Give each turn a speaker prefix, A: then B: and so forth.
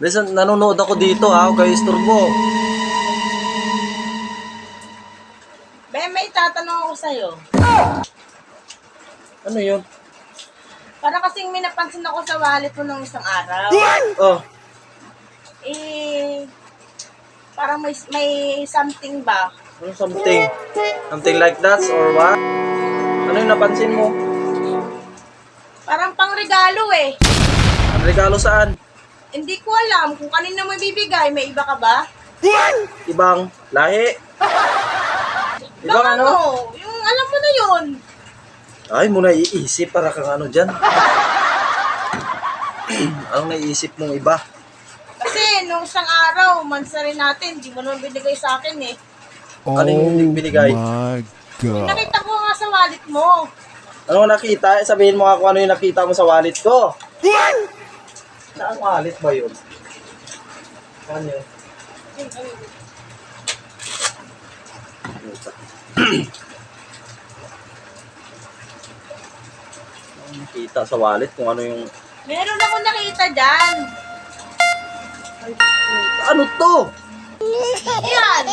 A: Listen, nanonood ako dito ha, huwag kayo istorbo.
B: May tatanong ako sa'yo.
A: Ano yun?
B: Para kasing may napansin ako sa wallet mo nung isang araw.
A: Oh,
B: Parang may something ba?
A: ano something? Something like that or what? Ano yung napansin mo?
B: Parang pang regalo eh.
A: Ang regalo saan?
B: Hindi ko alam kung kanina mo ibibigay. May iba ka ba?
A: Ibang lahi? Ibang
B: Baka
A: ano?
B: Yung alam mo na yun.
A: Ay, mo na iisip para kang ano dyan. Anong naiisip mong iba?
B: Kasi nung isang araw, mansa rin natin. Di mo naman binigay sa akin eh.
A: Ano yung binigay?
C: My God.
B: Nakita ko nga sa wallet mo.
A: Ano nakita? Sabihin mo nga kung ano yung nakita mo sa wallet ko. Saan wallet ba yun? Saan yun? Ano nakita sa wallet kung ano yung...
B: Meron ako nakita dyan.
A: Ano to?
B: Yan.